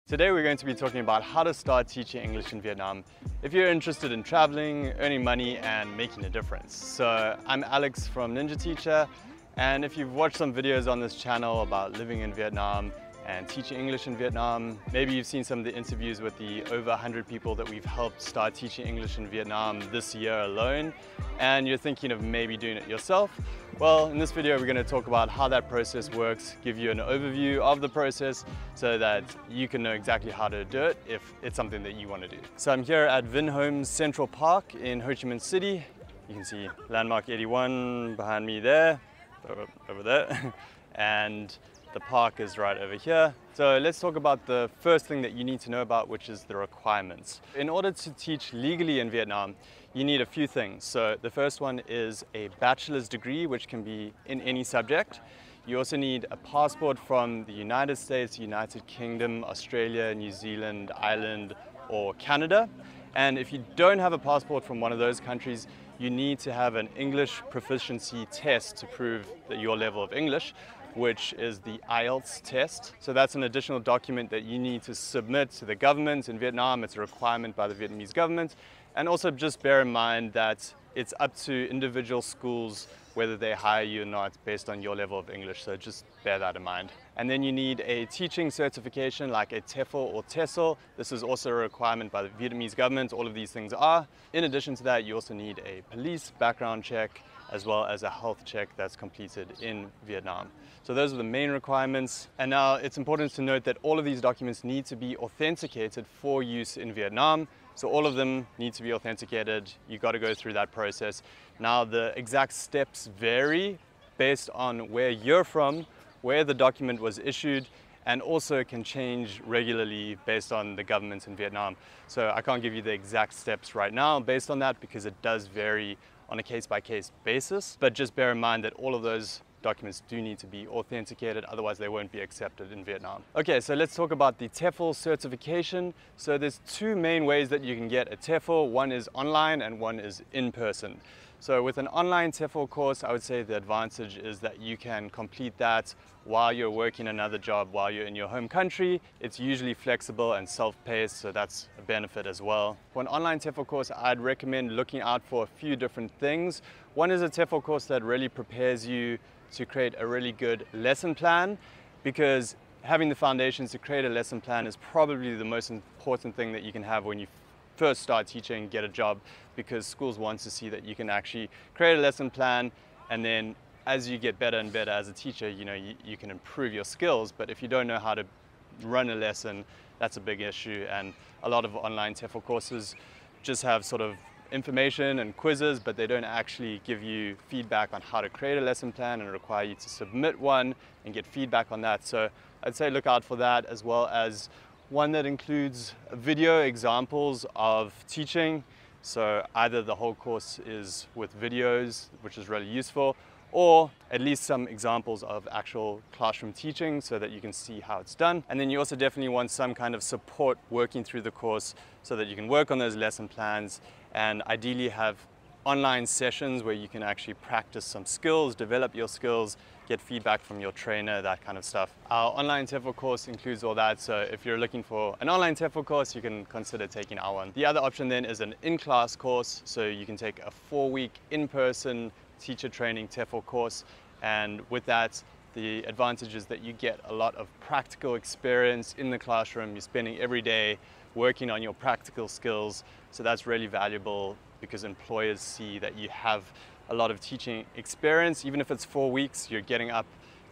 Today we're going to be talking about how to start teaching English in Vietnam if you're interested in traveling, earning money and making a difference. So I'm Alex from Ninja Teacher, and if you've watched some videos on this channel about living in Vietnam and teaching English in Vietnam, maybe you've seen some of the interviews with the over 100 people that we've helped start teaching English in Vietnam this year alone, and you're thinking of maybe doing it yourself. Well, in this video, we're going to talk about how that process works, give you an overview of the process so that you can know exactly how to do it if it's something that you want to do. So I'm here at Vinhomes Central Park in Ho Chi Minh City. You can see landmark 81 behind me there, over there, and the park is right over here. So let's talk about the first thing that you need to know about, which is the requirements. In order to teach legally in Vietnam, you need a few things. So the first one is a bachelor's degree, which can be in any subject. You also need a passport from the United States, United Kingdom, Australia, New Zealand, Ireland, or Canada. And if you don't have a passport from one of those countries, you need to have an English proficiency test to prove that your level of English, which is the IELTS test. So that's an additional document that you need to submit to the government in Vietnam. It's a requirement by the Vietnamese government. And also just bear in mind that it's up to individual schools whether they hire you or not based on your level of English. So just bear that in mind. And then you need a teaching certification like a TEFL or TESOL. This is also a requirement by the Vietnamese government. All of these things are. In addition to that, you also need a police background check as well as a health check that's completed in Vietnam. So those are the main requirements. And now it's important to note that all of these documents need to be authenticated for use in Vietnam. So all of them need to be authenticated. You've got to go through that process. Now the exact steps vary based on where you're from, where the document was issued, and also can change regularly based on the government in Vietnam. So I can't give you the exact steps right now based on that because it does vary on a case-by-case basis. But just bear in mind that all of those documents do need to be authenticated, otherwise they won't be accepted in Vietnam. Okay, so let's talk about the TEFL certification. So there's two main ways that you can get a TEFL. One is online and one is in person. So with an online TEFL course, I would say the advantage is that you can complete that while you're working another job, while you're in your home country. It's usually flexible and self-paced, so that's a benefit as well. For an online TEFL course, I'd recommend looking out for a few different things. One is a TEFL course that really prepares you to create a really good lesson plan, because having the foundations to create a lesson plan is probably the most important thing that you can have when you first start teaching, get a job, because schools want to see that you can actually create a lesson plan, and then as you get better and better as a teacher, you can improve your skills. But if you don't know how to run a lesson, that's a big issue. And a lot of online TEFL courses just have sort of information and quizzes, but they don't actually give you feedback on how to create a lesson plan and require you to submit one and get feedback on that. So I'd say look out for that, as well as one that includes video examples of teaching. So either the whole course is with videos, which is really useful, or at least some examples of actual classroom teaching so that you can see how it's done. And then you also definitely want some kind of support working through the course so that you can work on those lesson plans and ideally have online sessions where you can actually practice some skills, develop your skills, get feedback from your trainer, that kind of stuff. Our online TEFL course includes all that, so if you're looking for an online TEFL course, you can consider taking our one. The other option then is an in-class course, so you can take a 4-week in-person teacher training TEFL course, and with that, the advantage is that you get a lot of practical experience in the classroom. You're spending every day working on your practical skills, so that's really valuable because employers see that you have a lot of teaching experience. Even if it's 4 weeks, you're getting up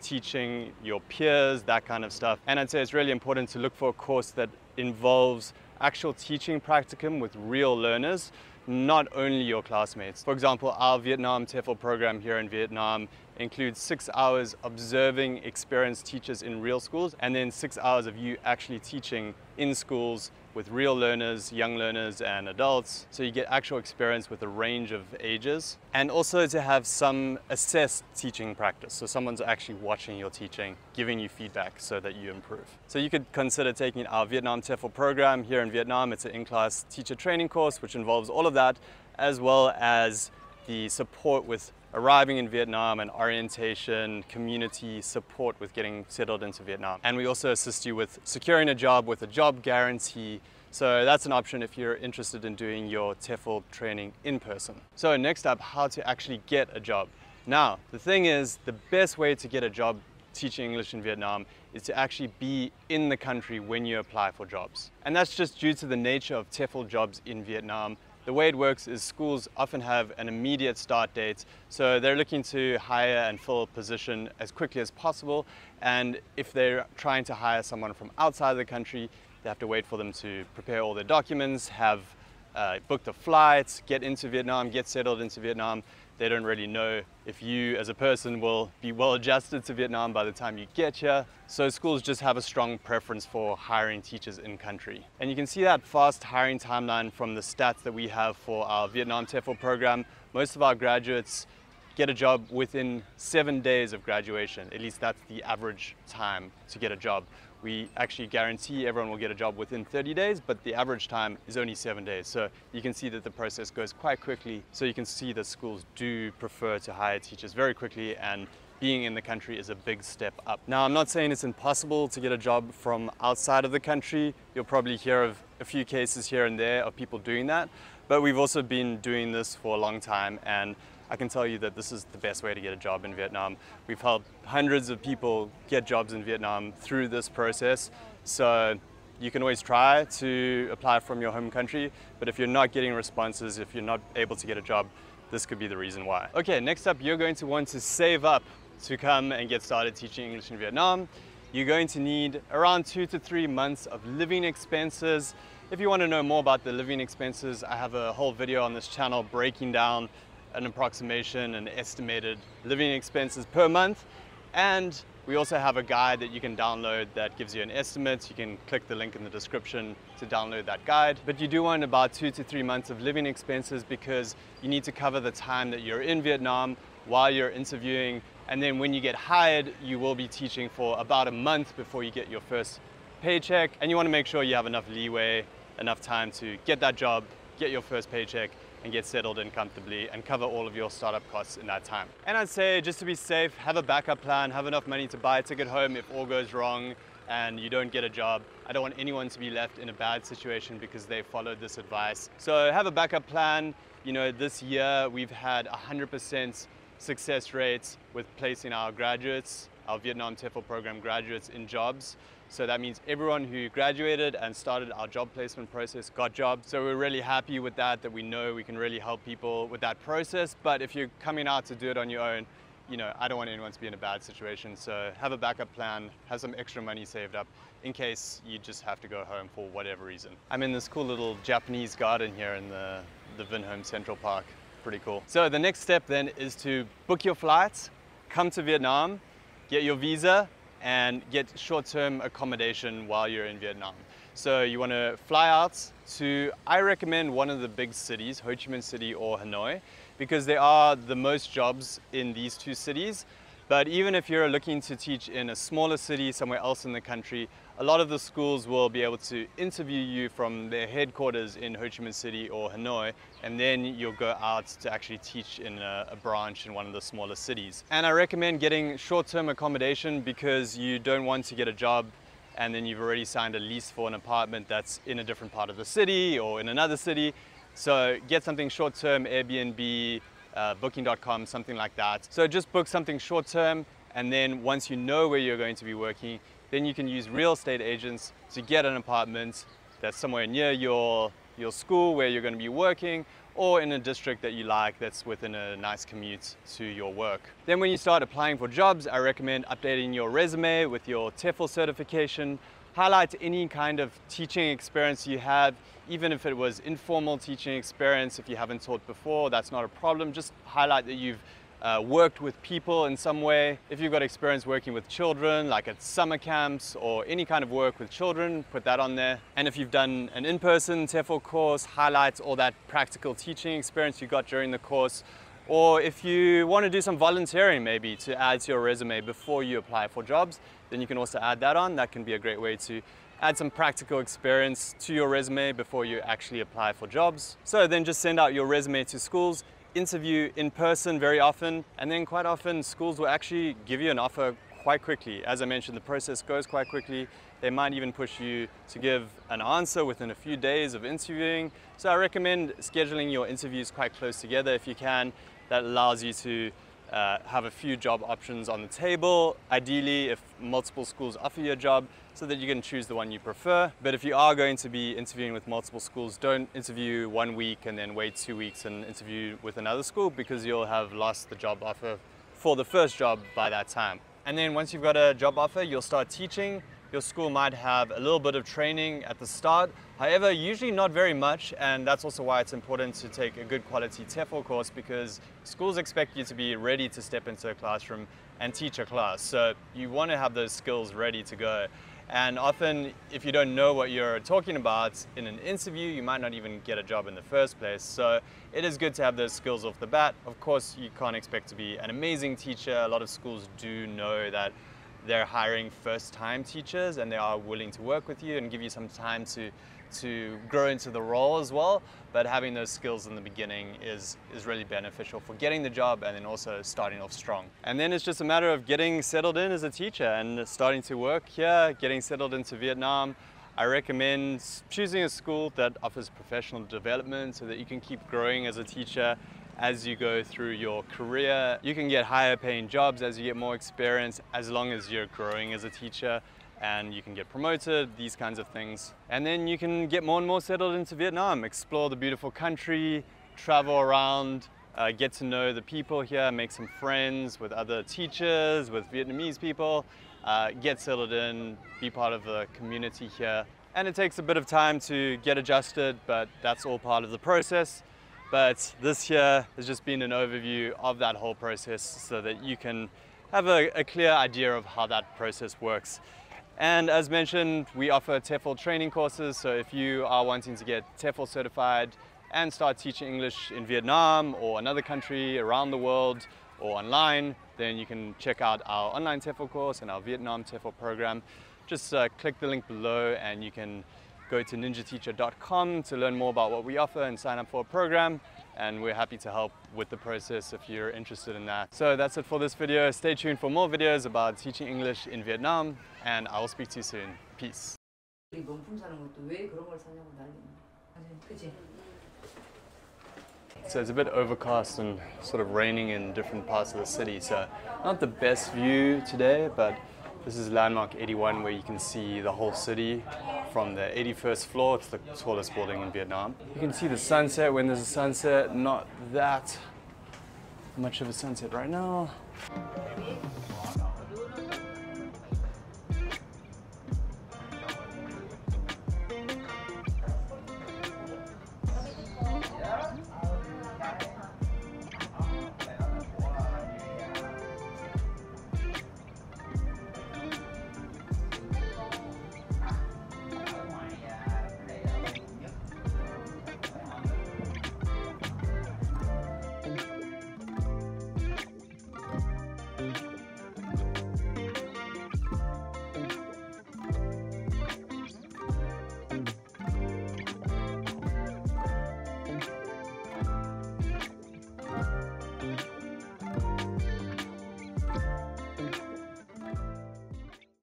teaching your peers, that kind of stuff. And I'd say it's really important to look for a course that involves actual teaching practicum with real learners, not only your classmates. For example, our Vietnam TEFL program here in Vietnam includes 6 hours observing experienced teachers in real schools, and then 6 hours of you actually teaching in schools with real learners, young learners and adults. So you get actual experience with a range of ages, and also to have some assessed teaching practice. So someone's actually watching your teaching, giving you feedback so that you improve. So you could consider taking our Vietnam TEFL program here in Vietnam. It's an in-class teacher training course which involves all of that, as well as the support with arriving in Vietnam and orientation, community support with getting settled into Vietnam. And we also assist you with securing a job with a job guarantee. So that's an option if you're interested in doing your TEFL training in person. So next up, how to actually get a job. Now, the thing is, the best way to get a job teaching English in Vietnam is to actually be in the country when you apply for jobs. And that's just due to the nature of TEFL jobs in Vietnam. The way it works is schools often have an immediate start date, so they're looking to hire and fill a position as quickly as possible. And if they're trying to hire someone from outside the country, they have to wait for them to prepare all their documents, have booked a flight, get into Vietnam, get settled into Vietnam. They don't really know if you as a person will be well adjusted to Vietnam by the time you get here. So schools just have a strong preference for hiring teachers in country. And you can see that fast hiring timeline from the stats that we have for our Vietnam TEFL program. Most of our graduates get a job within 7 days of graduation. At least that's the average time to get a job. We actually guarantee everyone will get a job within 30 days, but the average time is only 7 days. So you can see that the process goes quite quickly. So you can see that schools do prefer to hire teachers very quickly, and being in the country is a big step up. Now, I'm not saying it's impossible to get a job from outside of the country. You'll probably hear of a few cases here and there of people doing that, but we've also been doing this for a long time, and I can tell you that this is the best way to get a job in Vietnam. We've helped hundreds of people get jobs in Vietnam through this process. So you can always try to apply from your home country, but if you're not getting responses, if you're not able to get a job, this could be the reason why. Okay, next up, you're going to want to save up to come and get started teaching English in Vietnam. You're going to need around 2 to 3 months of living expenses. If you want to know more about the living expenses, I have a whole video on this channel breaking down an approximation and estimated living expenses per month. And we also have a guide that you can download that gives you an estimate. You can click the link in the description to download that guide. But you do want about 2 to 3 months of living expenses because you need to cover the time that you're in Vietnam while you're interviewing. And then when you get hired, you will be teaching for about a month before you get your first paycheck. And you want to make sure you have enough leeway, enough time to get that job, get your first paycheck, and get settled in comfortably and cover all of your startup costs in that time. And I'd say, just to be safe, have a backup plan, have enough money to buy a ticket home if all goes wrong and you don't get a job. I don't want anyone to be left in a bad situation because they followed this advice. So have a backup plan. You know, this year we've had 100% success rates with placing our graduates, our Vietnam TEFL program graduates, in jobs. So that means everyone who graduated and started our job placement process got jobs. So we're really happy with that we know we can really help people with that process. But if you're coming out to do it on your own, you know, I don't want anyone to be in a bad situation. So have a backup plan, have some extra money saved up in case you just have to go home for whatever reason. I'm in this cool little Japanese garden here in the Vinhome Central Park. Pretty cool. So the next step then is to book your flights, come to Vietnam, get your visa, and get short-term accommodation while you're in Vietnam. So you want to fly out to, I recommend one of the big cities, Ho Chi Minh City or Hanoi, because there are the most jobs in these two cities. But even if you're looking to teach in a smaller city somewhere else in the country, a lot of the schools will be able to interview you from their headquarters in Ho Chi Minh City or Hanoi, and then you'll go out to actually teach in a branch in one of the smaller cities. And I recommend getting short-term accommodation because you don't want to get a job and then you've already signed a lease for an apartment that's in a different part of the city or in another city. So get something short-term, Airbnb, Booking.com, something like that. So just book something short-term, and then once you know where you're going to be working, then you can use real estate agents to get an apartment that's somewhere near your school where you're going to be working, or in a district that you like that's within a nice commute to your work. Then when you start applying for jobs, I recommend updating your resume with your TEFL certification. Highlight any kind of teaching experience you have, even if it was informal teaching experience. If you haven't taught before, that's not a problem. Just highlight that you've worked with people in some way. If you've got experience working with children, like at summer camps or any kind of work with children, put that on there. And if you've done an in-person TEFL course, highlight all that practical teaching experience you got during the course. Or if you want to do some volunteering maybe to add to your resume before you apply for jobs, then you can also add that on. That can be a great way to add some practical experience to your resume before you actually apply for jobs. So then just send out your resume to schools. interview in person very often, and then quite often schools will actually give you an offer quite quickly. As I mentioned, the process goes quite quickly. They might even push you to give an answer within a few days of interviewing. So I recommend scheduling your interviews quite close together if you can. That allows you to have a few job options on the table, ideally if multiple schools offer you a job, so that you can choose the one you prefer. But if you are going to be interviewing with multiple schools, don't interview 1 week and then wait 2 weeks and interview with another school, because you'll have lost the job offer for the first job by that time. And then once you've got a job offer, you'll start teaching. Your school might have a little bit of training at the start. However, usually not very much, and that's also why it's important to take a good quality TEFL course, because schools expect you to be ready to step into a classroom and teach a class. So you want to have those skills ready to go. And often, if you don't know what you're talking about in an interview, you might not even get a job in the first place. So it is good to have those skills off the bat. Of course, you can't expect to be an amazing teacher. A lot of schools do know that they're hiring first-time teachers, and they are willing to work with you and give you some time to grow into the role as well. But having those skills in the beginning is really beneficial for getting the job and then also starting off strong. And then it's just a matter of getting settled in as a teacher and starting to work here, getting settled into Vietnam. I recommend choosing a school that offers professional development so that you can keep growing as a teacher as you go through your career. You can get higher paying jobs as you get more experience, as long as you're growing as a teacher, and you can get promoted, these kinds of things. And then you can get more and more settled into Vietnam, explore the beautiful country, travel around, get to know the people here, make some friends with other teachers, with Vietnamese people, get settled in, be part of the community here. And it takes a bit of time to get adjusted, but that's all part of the process. But this here has just been an overview of that whole process so that you can have a clear idea of how that process works. And as mentioned, we offer TEFL training courses. So if you are wanting to get TEFL certified and start teaching English in Vietnam or another country around the world or online, then you can check out our online TEFL course and our Vietnam TEFL program. Just click the link below and you can go to ninjateacher.com to learn more about what we offer and sign up for a program, and we're happy to help with the process if you're interested in that. So that's it for this video. Stay tuned for more videos about teaching English in Vietnam, and I will speak to you soon. Peace. So it's a bit overcast and sort of raining in different parts of the city, so not the best view today, but this is Landmark 81, where you can see the whole city from the 81st floor. It's the tallest building in Vietnam. You can see the sunset when there's a sunset. Not that much of a sunset right now.